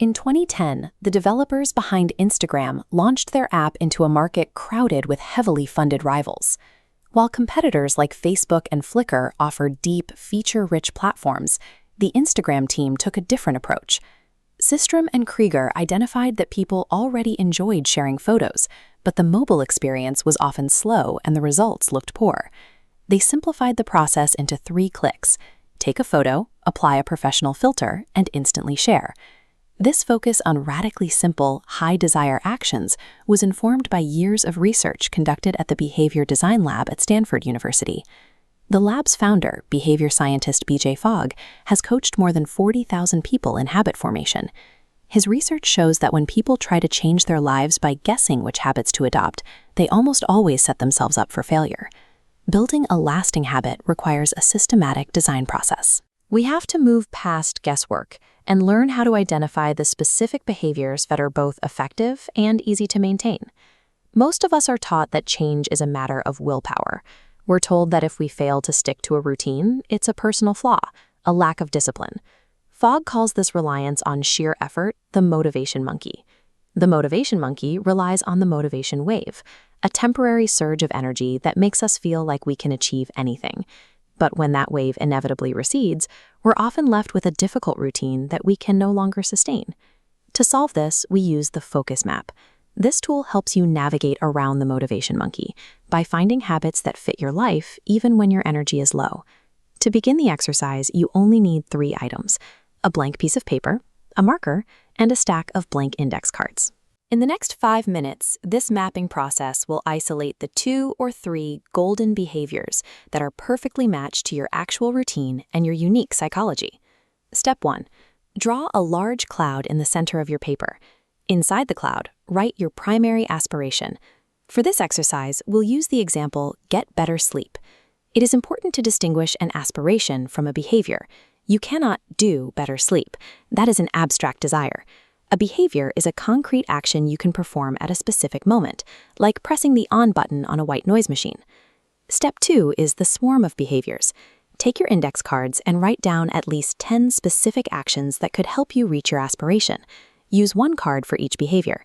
In 2010, the developers behind Instagram launched their app into a market crowded with heavily funded rivals. While competitors like Facebook and Flickr offered deep, feature-rich platforms, the Instagram team took a different approach. Systrom and Krieger identified that people already enjoyed sharing photos, but the mobile experience was often slow and the results looked poor. They simplified the process into 3 clicks: take a photo, apply a professional filter, and instantly share. This focus on radically simple, high-desire actions was informed by years of research conducted at the Behavior Design Lab at Stanford University. The lab's founder, behavior scientist Fogg, has coached more than 40,000 people in habit formation. His research shows that when people try to change their lives by guessing which habits to adopt, they almost always set themselves up for failure. Building a lasting habit requires a systematic design process. We have to move past guesswork and learn how to identify the specific behaviors that are both effective and easy to maintain. Most of us are taught that change is a matter of willpower. We're told that if we fail to stick to a routine, it's a personal flaw, a lack of discipline. Fogg calls this reliance on sheer effort the motivation monkey. The motivation monkey relies on the motivation wave, a temporary surge of energy that makes us feel like we can achieve anything. But when that wave inevitably recedes, we're often left with a difficult routine that we can no longer sustain. To solve this, we use the focus map. This tool helps you navigate around the motivation monkey by finding habits that fit your life even when your energy is low. To begin the exercise, you only need 3 items: a blank piece of paper, a marker, and a stack of blank index cards. In the next 5 minutes, this mapping process will isolate the 2 or 3 golden behaviors that are perfectly matched to your actual routine and your unique psychology. Step 1. Draw a large cloud in the center of your paper. Inside the cloud, write your primary aspiration. For this exercise, we'll use the example, get better sleep. It is important to distinguish an aspiration from a behavior. You cannot do better sleep. That is an abstract desire. A behavior is a concrete action you can perform at a specific moment, like pressing the on button on a white noise machine. Step 2 is the swarm of behaviors. Take your index cards and write down at least 10 specific actions that could help you reach your aspiration. Use 1 card for each behavior.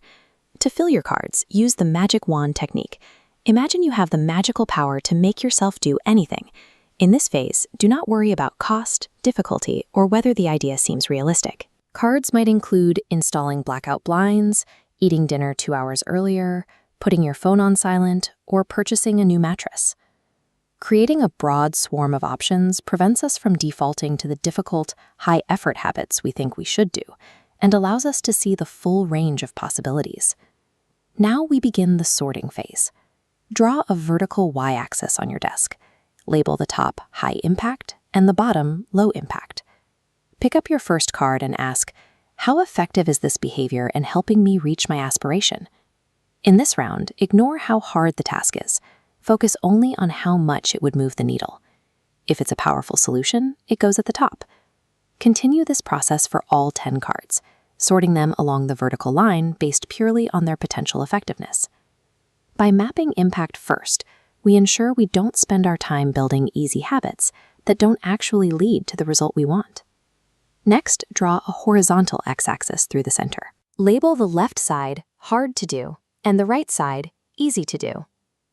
To fill your cards, use the magic wand technique. Imagine you have the magical power to make yourself do anything. In this phase, do not worry about cost, difficulty, or whether the idea seems realistic. Cards might include installing blackout blinds, eating dinner 2 hours earlier, putting your phone on silent, or purchasing a new mattress. Creating a broad swarm of options prevents us from defaulting to the difficult, high-effort habits we think we should do, and allows us to see the full range of possibilities. Now we begin the sorting phase. Draw a vertical y-axis on your desk. Label the top high impact and the bottom low impact. Pick up your first card and ask, how effective is this behavior in helping me reach my aspiration? In this round, ignore how hard the task is. Focus only on how much it would move the needle. If it's a powerful solution, it goes at the top. Continue this process for all 10 cards, sorting them along the vertical line based purely on their potential effectiveness. By mapping impact first, we ensure we don't spend our time building easy habits that don't actually lead to the result we want. Next, draw a horizontal x-axis through the center. Label the left side hard to do and the right side easy to do.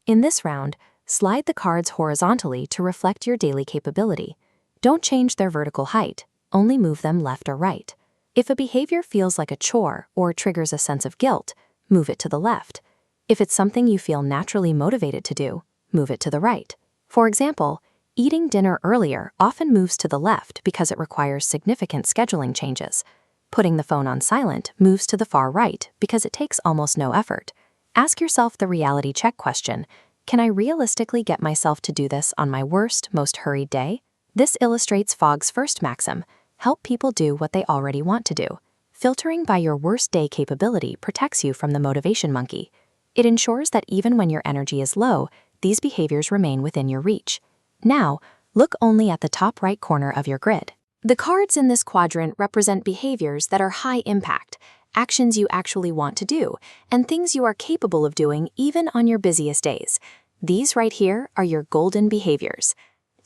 In this round, slide the cards horizontally to reflect your daily capability. Don't change their vertical height, only move them left or right. If a behavior feels like a chore or triggers a sense of guilt, move it to the left. If it's something you feel naturally motivated to do, move it to the right. For example, eating dinner earlier often moves to the left because it requires significant scheduling changes. Putting the phone on silent moves to the far right because it takes almost no effort. Ask yourself the reality check question, can I realistically get myself to do this on my worst, most hurried day? This illustrates Fogg's first maxim, help people do what they already want to do. Filtering by your worst day capability protects you from the motivation monkey. It ensures that even when your energy is low, these behaviors remain within your reach. Now, look only at the top right corner of your grid. The cards in this quadrant represent behaviors that are high impact, actions you actually want to do, and things you are capable of doing even on your busiest days. These right here are your golden behaviors.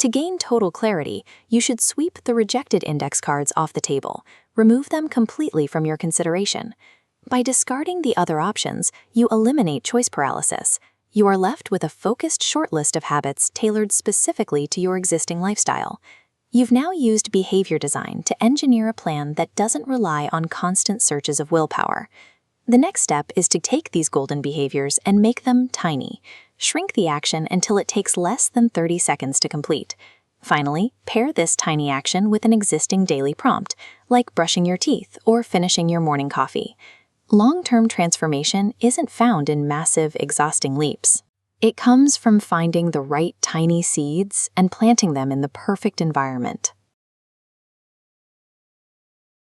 To gain total clarity, you should sweep the rejected index cards off the table. Remove them completely from your consideration. By discarding the other options, you eliminate choice paralysis. You are left with a focused shortlist of habits tailored specifically to your existing lifestyle. You've now used behavior design to engineer a plan that doesn't rely on constant searches of willpower. The next step is to take these golden behaviors and make them tiny. Shrink the action until it takes less than 30 seconds to complete. Finally, pair this tiny action with an existing daily prompt, like brushing your teeth or finishing your morning coffee. Long-term transformation isn't found in massive, exhausting leaps. It comes from finding the right tiny seeds and planting them in the perfect environment.